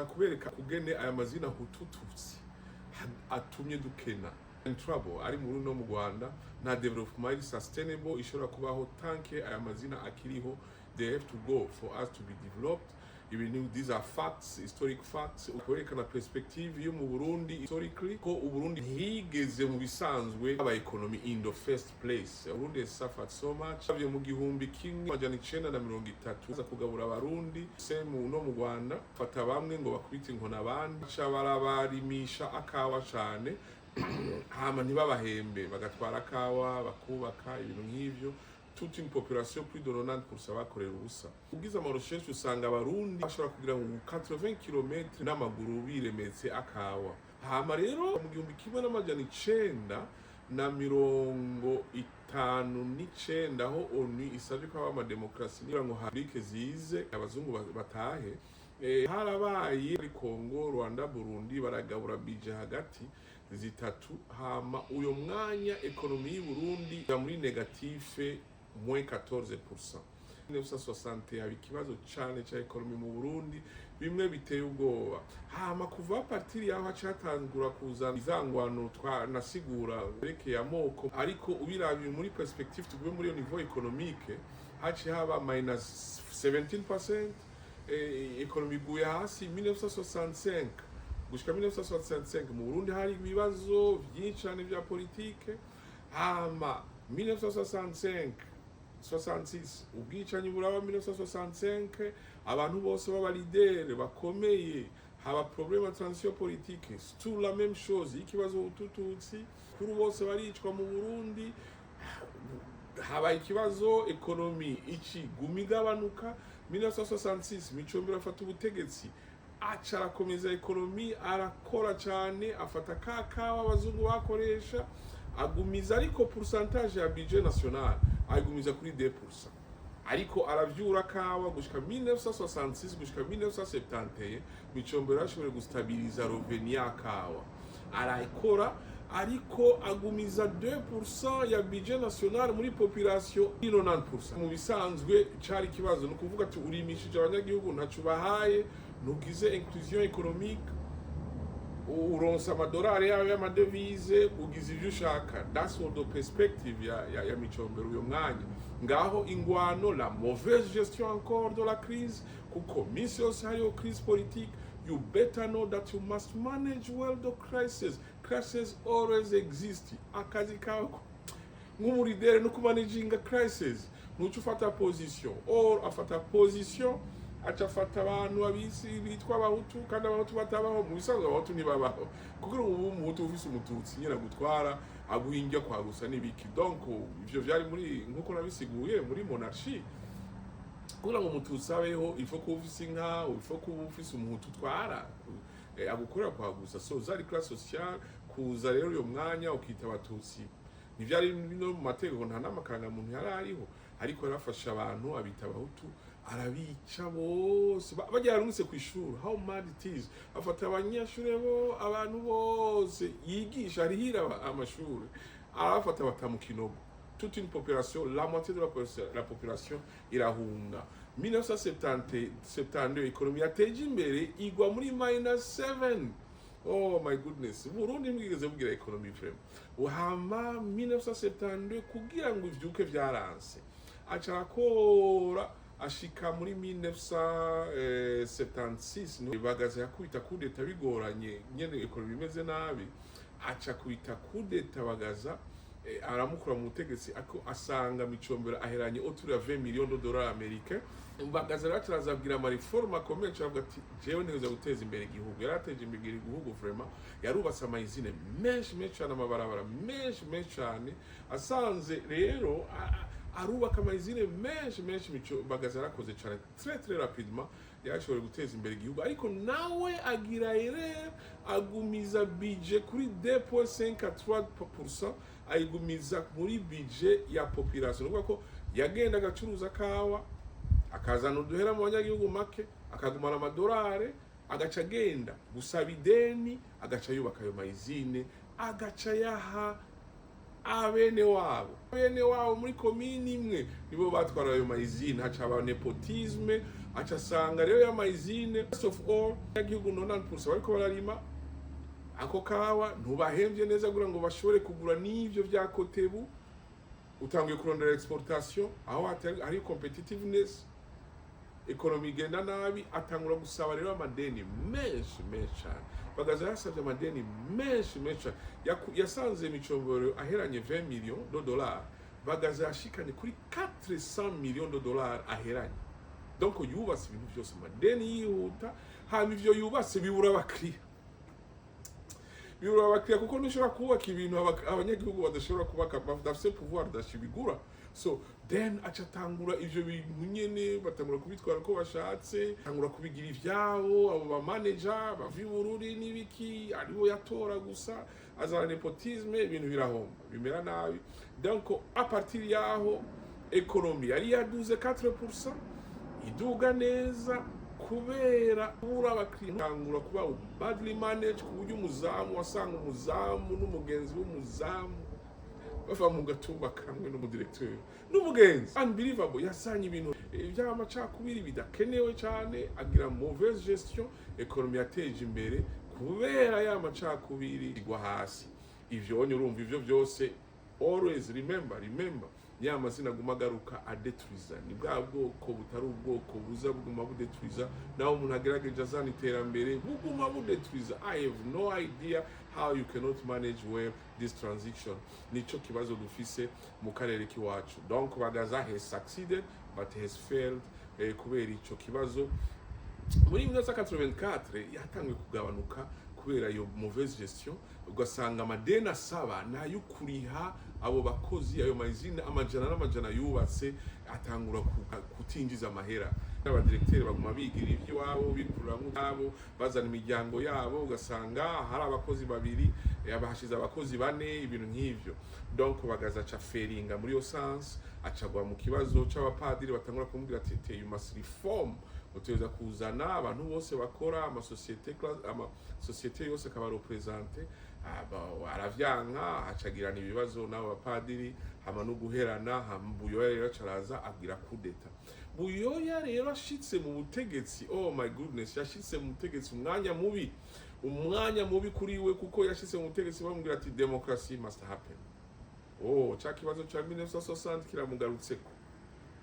kubereka kugene aya mazina Hutu-Tutsi atumye dukena in trouble ari mu no mu Rwanda na development sustainable ishobora kubaho tanke aya mazina akiriho. They have to go for us to be developed. Even these are facts, historic facts. Ukwerekana perspective yo mu Burundi historically ko Uburundi higeze mu bisanzwe aba economy in the first place. Burundi has suffered so much. Avye mu gihumbi kimwe majana 930 za kugabura abarundi semu no mu Rwanda fata bamwe ngo bakubite inkona abandi barabarimisha akawa cyane hama ntibabahembe bagatwara akawa bakubaka ibintu nk'ivyo. Toute une population plus de 90% bakorera ubusa. Ugize ama recherche usanga abarundi bashobora kugira ngo 80 km n'amaguru biremetse akawa. Hama rero mu gihumbi kimwe n'amajana 959 aho ONU isabye ko aba demokrasi niba ngo Afrique zize abazungu batahe harabaye muri Congo, Rwanda, Burundi baragabura bije hagati zitatu. Hama uyo mwanya ekonomi y'u Burundi ya muri negative moins 14%. 1960 haba ikibazo cyane cya ekonomi mu Burundi bimwe biteye ubwoba. Hama kuva partiri yaho cyatangura kuzana izangwano twanasigura rekeye amoko, ariko ubirabiye muri perspective tugwe muri niveau économique haci haba minus 17%. Ekonomi guye hasi 1965 gushika 1965 mu Burundi hari ibibazo byinshi cyane bya politike. Hama 1965 66 ubwicanyi buraba 1965 abantu bose baba leader bakomeye haba problème de transition politique. C'est tout la même chose. Ikibazo Hutu-Tutsi kuri bose baricwa mu Burundi. Haba ikibazo ekonomi iki gumigabanuka 1966 Micombero afata ubutegetsi acara komeza ekonomi arakora cyane afata kakawa abazungu bakoresha agumiza, ariko pourcentage ya budget national agumiza kuri 2%, ariko aravyura kawa gushika 1966 gushika 1971 Micombero ashobora gustabiliza revenu ya kawa arayikora, ariko agumiza 2% ya budget national muri population 90%. Mu bisanzwe cari kibazo no kuvuga ati urimishije abanyagihugu ntacu bahaye, nugize inclusion économique, uronsa amadolari yawe y'amadevise, ugize ivyo ushaka. That's what the perspective ya Micombero uyo mwanya. Ngaho ingwano, la mauvaise gestion encore de la crise, kuko misi yose hariyo crise politique. You better know that you must manage well the crisis. Crisis always exist. Akazi kako nk'umuridere no kumanaging crisis nucu fata position or afata position acafata abantu abisi bitwa abahutu kandi abahutu batabaho mu bisanzwe. Abahutu ntibabaho kuko ubu umuhutu ufise umututsi nyina gutwara aguhinja kwa gusa nibiki. Donc ivyo vyari muri nkuko nabisiguye muri monarchie. Kugira ngo umututsi abeho il faut ko ufise inka, il faut ko ufise umuhutu twara agukorera kwa gusa. So zari classe sociale kuza rero uyo mwanya ukita abatutsi nivyari no mu mategeko nta namakanga muntu yarariho, ariko yarafasha abantu abita abahutu arabica bose bajyaranuse ku ishuri. How mad it is. Afata abanyashure bo abantu bose yigisha arihira amashuri arafata batamukinogo. Toute une population, la moitié de la population irahunga. 1972 ekonomi yateje imbere igwa muri -7. Oh my goodness. Burundi mwigeze bugira ekonomi frame. Uhama 1972 kugira ngo ivyuke vyaranse. Acarakora ashika muri 1976 no bagaza yakubita kudeta bigoranye nyene ekonomi imeze nabi. Aca kubita kudeta bagaza aramukura mu butegetsi ako asanga Micombero aheranye autour ya 20 millions de dollars américains. Bagaza ratarazabwira ama reform akomeye cyangwa ati jewe neza guteza imbere igihugu. Yarateje imbere igihugu vraiment, yarubatse Amazina menshi cyane, amabarabara menshi cyane. Asanze rero arubaka Amazina menshi Bagaza yarakoze cyane très rapidement, yashobora guteza imbere igihugu. Ariko nawe agira agumiza budget kuri 2.5 à 3%, ayigumiza muri budget ya population. Nuko ko yagenda agacuruza kawa akazana uduhera mu banyagihugu make, akagumana amadolari, agaca agenda gusaba ideni, agaca yubaka ayo Amazina, agaca yaha abene wabo muri komini imwe nibo batwara ayo Amazina. Haca aba nepotisme, acasanga rero y'amazine first of all yagihugu 90% bariko bararima ako kawa ntubahembye neza kugira ngo bashobore kugura n'ivyo vya kotebu utangiye kurondera exportation aho hari competitiveness economy igenda nabi atangura gusaba rero amadeni menshi cyane bagaza yasabye amadeni menshi yasanze imicomboro aheranye 20 millions de dollars bagaza yashikanye kuri 400 millions de dollars aheranye donc yubatse ibintu byose amadeni yihuta hama ivyo yubatse bibura abakiriya kuko ntushobora kubaka ibintu abanyagihugu badashobora kubaka bafite pouvoir dashibigura so then acatangura ivyo bintu nyene batangura kubitwara ko bashatse tangura kubigira ivyabo abo ba manager bavibururi n'ibiki aribo yatora gusa azana nepotisme ibintu birahomba bimera nabi donc a partir yaho economie yari yaduze 4% iduga neza kubera ura bakintangura kuba badly managed kuburyo umuzamu wasanga umuzamu n'umugenzi w'umuzamu bava mu gatumba kamwe n'umudirecteur n'umugenzi unbelievable yasanye ibintu by'amacakubiri bidakenewe cyane agira mauvaise gestion economie yateje imbere kubera ya macakubiri igwa hasi ivyo urumva ivyo byose always remember ya Amazina gumagaruka adetwiza ni bwa bwoko butari ubwoko buza buguma budetwiza naho umuntu agerageje azana iterambere buguma budetwiza. I have no idea how you cannot manage well this transition. Nico kibazo dufise mu karere kiwacu, donc bagaza has succeeded but has failed kubera ico kibazo. Muri 1984 yatangiye kugabanuka kubera yo mauvaise gestion, ugasanga amadeni asaba nayo kuriha abo bakozi ayo mazina amajana yubatse atangura kutinjiza amahera. Abadirecteur baguma bigira ivyo wabo bikuramwo abo bazana imiryango yabo, ugasanga hari abakozi babiri yabahashize abakozi bane ibintu nk'ivyo, donc bagaza ca feringa muri yo sens acagwa mu kibazo c'abapadiri batangura kumubwira ati you must reform, uteza kuzana abantu bose bakora societe yose kaba representer aravyanka acagirana ibibazo n'abo bapadiri hama no guherana. Buyoya rero caraza agira kudeta. Buyoya rero ashitse mu butegetsi, oh my goodness, yashitse mu butegetsi umwanya mubi kuri we, kuko yashitse mu butegetsi bamubwira ati democracy must happen. Cha kibazo cha 1960 kiramugarutseko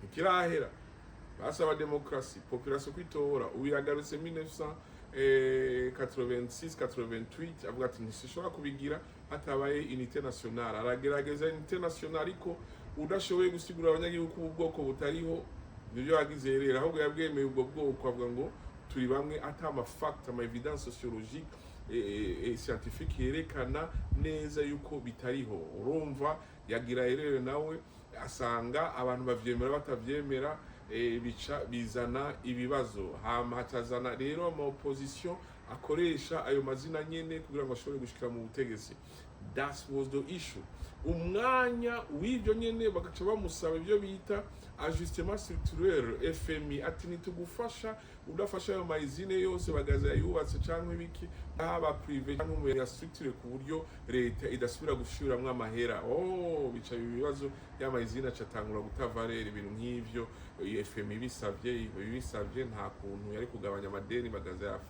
ntikirahera, basaba demokrasi population kwitora. Uyagarutse 1986-88 avuga ati ntishobora kubigira hatabaye unité nationale. Aragerageza unité nationale ariko udashoboye gusigura abanyagihugu ubwoko butariho nibyo yagize rero, ahubwo yabwemeye ubwo bwoko avuga ngo turi bamwe ata ama fact ama evidence sociologique et scientifique yerekana neza yuko bitariho. Urumva yagira rero nawe asanga abantu bavyemera batavyemera, bica bizana ibibazo. Hama hatazana rero ama opposition akoresha ayo mazina nyene kugira ngo ashobore gushikira mu butegetsi. That was the issue. Umwanya w'ibyo nyene bagaca bamusaba ibyo bita ajustement structurel FMI, ati nitugufasha udafasha ayo mazine yose bagaza yubatse canke ibiki aba privé canke mu ya structure ku buryo leta idasubira gushuramwe amahera. Bica ibibazo y'amazina catangura gutavarera ibintu nk'ivyo. FMI bisavye nta kuntu yari kugabanya amadeni bagaza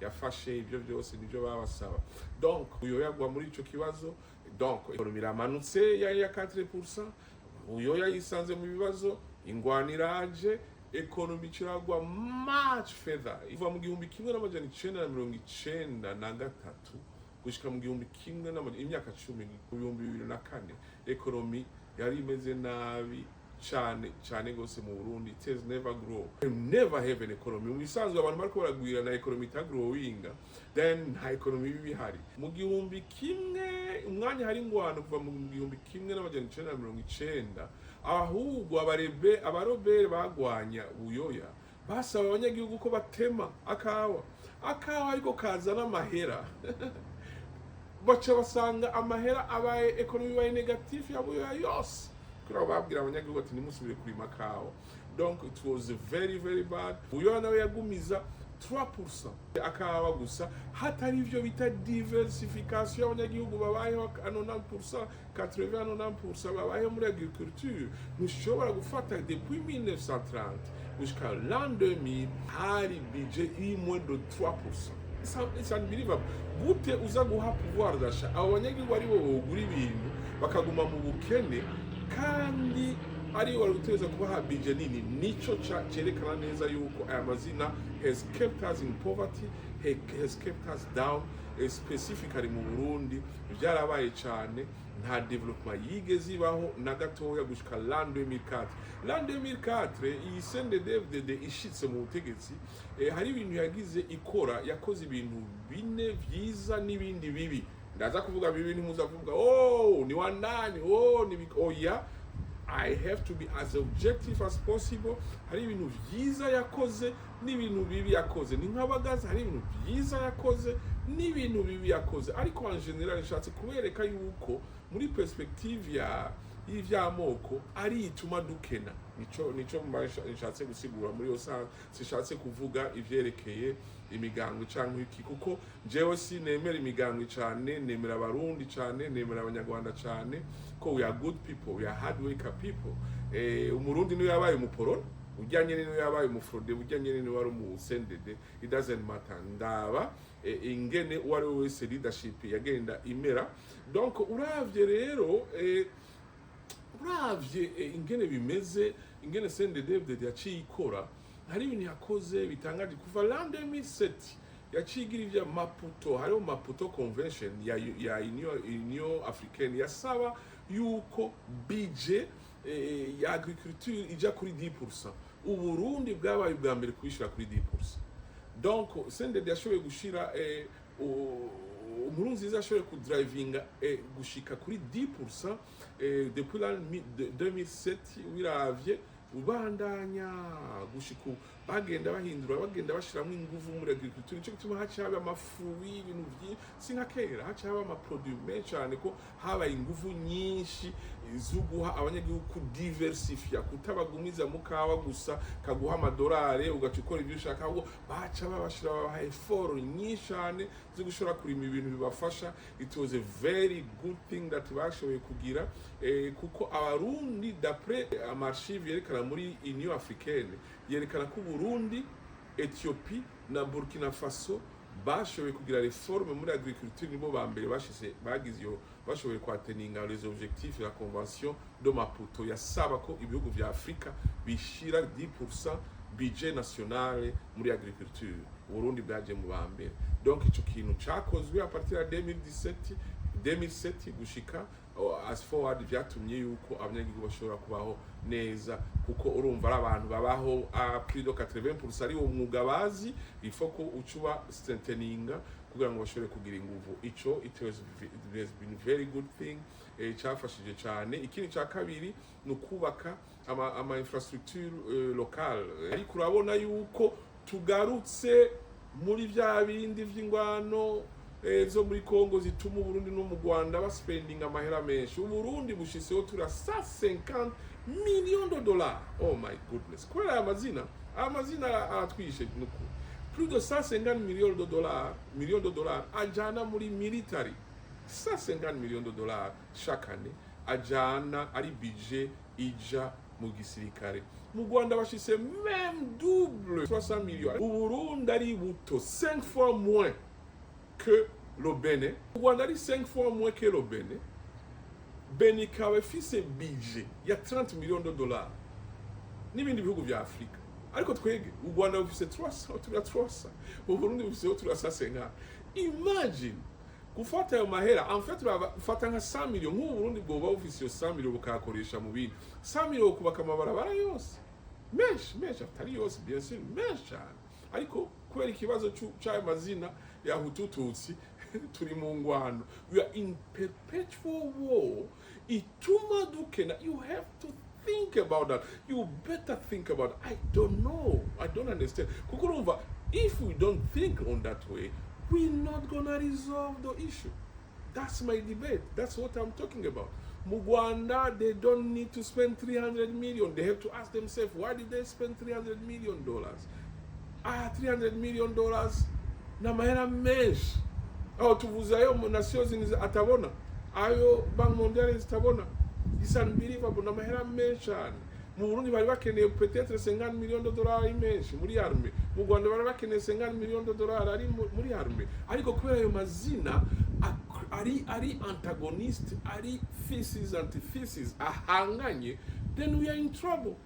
yafashe ibyo byose nibyo babasaba. Donc uyo yagwa muri ico kibazo, donc economy iramanutse ya 4%. Uyo yisanze mu bibazo, ingwaniraje, economy kiragwa much further. Iva mu 1993 gushika mu 1000 imyaka 10 ku 2004 economy yari imeze nabi cyane gose mu Burundi. It has never grow, never have an economy. Ubisanzwe abantu bariko baragwira na economy itagrowinga, then ha economy bihari mu 1000 umwanya hari ngwano kuva mu 1990 ahubwo abarobere bagwanya Buyoya basaba abanyagihugu ko batema akawa ariko kazana amahera baca basanga amahera abaye economy baye negative ya Buyoya yose. Babwira abanyagihugu ati nimusubire kuri makawa. Donc it was very very bad. Buyoya nawe yagumiza 3% akawa gusa, hatari ivyo bita diversification y'abanyagihugu babayeho 90%, 80-90% babayeho muri agriculture. Mushobora gufata depuis 1930 gushika l'an 2000 hari budget iri moins de 3%. It's unbelievable. Gute uza guha pouvoir d'achat abo banyagihugu ari bo bogura ibintu bakaguma mu bukene kandi ari wari guteza kubaha budget nini. Nico cerekana neza yuko aya mazina has kept us in poverty, has kept us down, specifically mu Burundi byarabaye cyane. Nta development yigeze ibaho na gatoya gushika l'an 2004. L'an 2004 iyi CNDD-FDD ishitse mu butegetsi, hari ibintu yagize ikora, yakoze ibintu bine vyiza n'ibindi bibi. Ndaza kuvuga bibi ntimuzavuga ni wanani ni oya. I have to be as objective as possible. Hari ibintu vyiza yakoze n'ibintu bibi yakoze. Ni nk'abagaza, hari ibintu vyiza yakoze n'ibintu bibi yakoze. Ariko en general nshatse kubereka yuko muri perspective y'ivyamoko ari ituma dukena. Nico nshatse gusigura muri yo sishatse kuvuga ivyerekeye imigango cyangwa iki, kuko jewe si nemera imigango cyane, nemera abarundi cyane, nemera abanyarwanda cyane, ko we are good people, we are hard worker people. Umurundi niwe yabaye umuporo, ujyanye niwe yabaye umufrode, ujyanye niwe wari umusendede, it doesn't matter. Ndaba ingene uwari wese leadership yagenda imera. Donc uravye rero uravye ingene bimeze, ingene CNDD-FDD yaciye ikora, hari ibintu yakoze bitangaje. Kuva l'an 2007 yacigira ivya Maputo, hariho Maputo Convention ya Union Africaine yasaba yuko budget ya agriculture ija kuri 10%. Uburundi bwabaye bwa mbere kubishira kuri 10%. Donc CNDD yashoboye gushira Nkurunziza yashoboye kudrivinga gushika kuri 10% depuis l'an 2007 wiravye ubandanya gushiku bagenda bahindura, bagenda bashiramo inguvu muri agriculture. Nico gituma haci haba amafruit, ibintu byinshi nka kera, haci haba ama produit menshi cyane, ko haba inguvu nyinshi zuguha abanyagihugu ku diversify, kutabagumiza mukawa gusa kaguha amadolari ugacukora ibyo ushaka, ahubwo baca babashira babaha effort nyinshi cyane zo gushora kurima ibintu bibafasha. It was a very good thing that bashoboye kugira, kuko abarundi d'après amarchive yerekana muri Union Africaine yerekana ko Burundi, Ethiopie na Burkina Faso bashoboye kugira reforme muri agriculture, nibo bambere bagize yo bashoboye kwateninga les objectifs de la convention de Maputo yasaba ko ibihugu vya Afrika bishira 10% budget national muri agriculture. Burundi bwaje mu bambere. Donc ico kintu cakozwe a partir ya 2007 gushika as forward vyatumye yuko abanyagihugu bashobora kubaho neza, kuko urumva ari abantu babaho a plus de 80% ari umwuga bazi, ifoko ucuba strengtheninga kugira ngo bashobore kugira inguvu. Ico it has been very good thing, cyafashije cyane. Ikindi cya kabiri no kubaka ama infrastructure local. Ariko urabona yuko tugarutse muri vya bindi vy'ingwano zo muri Congo zituma Burundi no mu Rwanda baspending amahera menshi. Burundi bushiseho tura 150 millions de dollars. Oh my goodness. Kwa amazina atwishe nuko plus de 150 millions de dollars ajana muri military. 150 millions de dollars chaque année ajana ari budget ija mu gisirikare. Mu Rwanda bashise même double 300 millions. Burundi ari buto 5 fois moins que le Bénin. Au Rwanda ari 5 fois moins que le Bénin. Bénin kawe fise budget ya 30 millions de dollars. N'ibindi bihugu vya Afrika. Ariko twege u Rwanda bufise 300, u Burundi bufise 350. Imagine gufata ayo mahera, en fait bafata nka 100 millions, nk'u Burundi bwo bufise 100 millions bukakoresha mu bintu 100 millions kubaka amabarabara yose menshi atari yose bien sûr menshi cyane. Ariko kubera ikibazo cy'ayo mazina ya Hutu-Tutsi turi mu ngwano, we are in perpetual war. Ituma dukena. You have to think about that. You better think about it. I don't know, I don't understand. Kukurumva, if we don't think on that way, we're not gonna resolve the issue. That's my debate. That's what I'm talking about. Rwanda, they don't need to spend 300 million. They have to ask themselves, why did they spend $300 million? $300 million na mahera menshi. Aho tuvuze ayo nations atabona, ayo Bank Mondial zitabona. It's unbelievable, na mahera menshi cyane. mu Burundi bari bakeneye peut-être 50 millions de dollars menshi muri arme, mu Rwanda bari bakeneye 50 millions de dollars ari muri arme, ariko kubera ayo mazina ari antagonist, ari thesis antithesis ahanganye, then we are in trouble.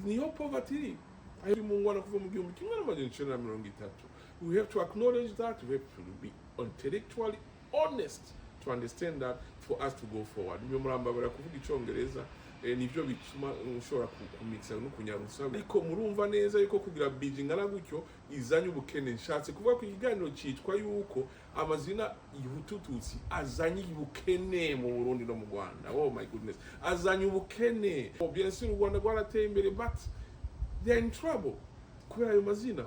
Niyo poverty ari mu ngwana kuva mu gihumbi kimwe n'amajana icenda na mirongo itatu. We have to acknowledge that, we have to be intellectually honest to understand that for us to go forward. Niyo murambabara kuvuga icongereza nivyo bituma ushobora kumixa no kunyarusa, ariko murumva neza yuko kugira Beijing ngana gutyo izanye ubukene. Nshatse kuvuga ku ikiganiro citwa yuko amazina Hutu-Tutsi azanye ubukene mu Burundi no mu Rwanda. Oh my goodness, azanye ubukene. Bien sûr u Rwanda rwarateye imbere, but they are in trouble kubera ayo mazina.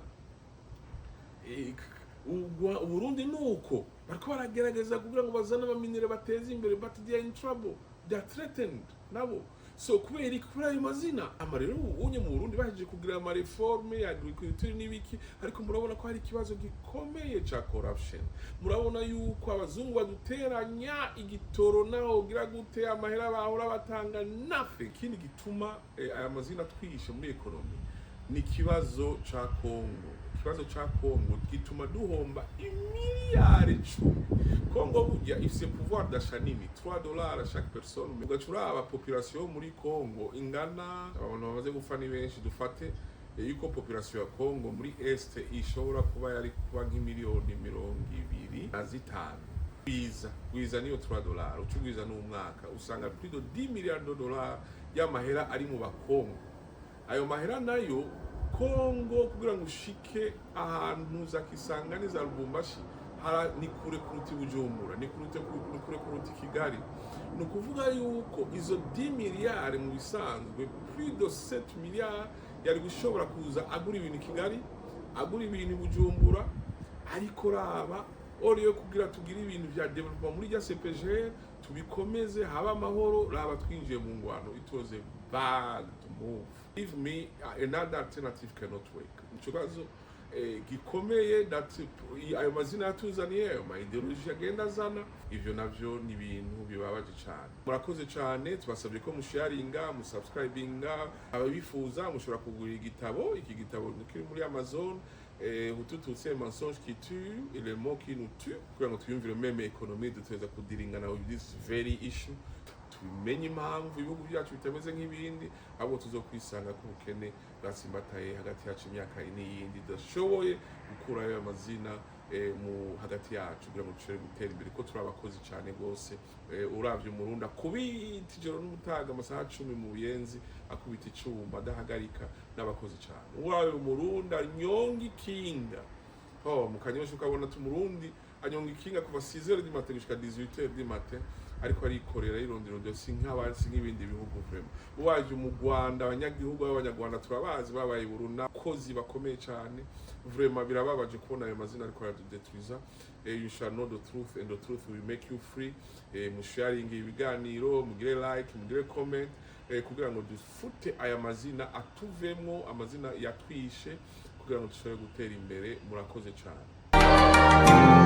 Burundi nuko bariko baragerageza kugira ngo bazane abaminere bateze imbere, but they are in trouble, they are threatened nabo. So kubera ayo mazina amarero unye mu Burundi baheje kugira ama reforme ya agriculture n'ibiki, ariko murabona ko hari ikibazo gikomeye ca corruption. Murabona yuko abazungu baduteranya igitoro naho gira gute amahera bahora batanga nothing. Kindi gituma aya mazina twishe muri economy ni kibazo ca Congo. Ikibazo ca Congo gituma duhomba imiliyari 10. Congo burya ifise pouvoir d'achat nini, $3 chaque personne. Mugacura aba population muri Congo ingana, abantu bamaze gupfa ni benshi. Dufate yuko population ya Congo muri est ishobora kuba yari kuba nk'imiliyoni 25. Gwiza niyo $3, ucugwiza n'umwaka usanga plus de 10 milliards de dollars y'amahera ari mu bakongo. Ayo mahera nayo Congo kugira ngo ushike ahantu za Kisangani za Lubumbashi ni kure kuruti Bujumbura, ni kure kuruti Kigali. No kuvuga yuko izo 10 miliyari mu bisanzwe plus de 7 miliyari yari gushobora kuza agura ibintu Kigali, agura ibintu Bujumbura, ariko raba oriyo kugira tugira ibintu vya development muri ya CPG tubikomeze haba amahoro, raba twinjiye mu ngwano. It was a bad move. Give me another alternative cannot work. Ikibazo gikomeye that ayo mazina yatuzaniye ayo ma ideology agenda zana, ivyo navyo ni ibintu bibabaje cyane. Murakoze cyane, tubasabye ko musharinga, musubscribinga, ababifuza mushobora kugura igitabo. Iki gitabo kiri muri Amazon, Hutu-Tutsi mensonge qui tue et les mots qui nous tuent, kugira ngo tuyumvire meme economy duteza kudiringa na this very issue. Tumenye impamvu ibihugu byacu bitameze nk'ibindi, abo tuzokwisanga ku bukene bwasimbataye hagati yacu imyaka n'iyindi, dashoboye gukura ayo mazina mu hagati yacu kugira ngo dushobore gutera imbere, ko turi abakozi cyane gose. Uravye Umurundi akubita ijoro n'umutaga amasaha 10 mu Buyenzi, akubita icumba adahagarika, n'abakozi cyane. Uravye Umurundi anyonga ikinga mu Kanyosha, ukabona Umurundi anyonga ikinga kuva 6h du matin gushika 18h du matin, ariko arikorera irondero dosi nk'ibindi bihugu vraiment. Uwaje mu Rwanda, abanyagihugu b'abanyarwanda turabazi babaye Buruna kozi bakomeye cyane, vraiment birababaje kubona ayo mazina ariko yadudetriza. You shall know the truth and the truth will make you free. Musharinga ibiganiro, mugire like, mugire comment, kugira ngo dufute aya mazina atuvemwo, amazina yatwishe, kugira ngo dushobore gutera imbere. Murakoze cyane.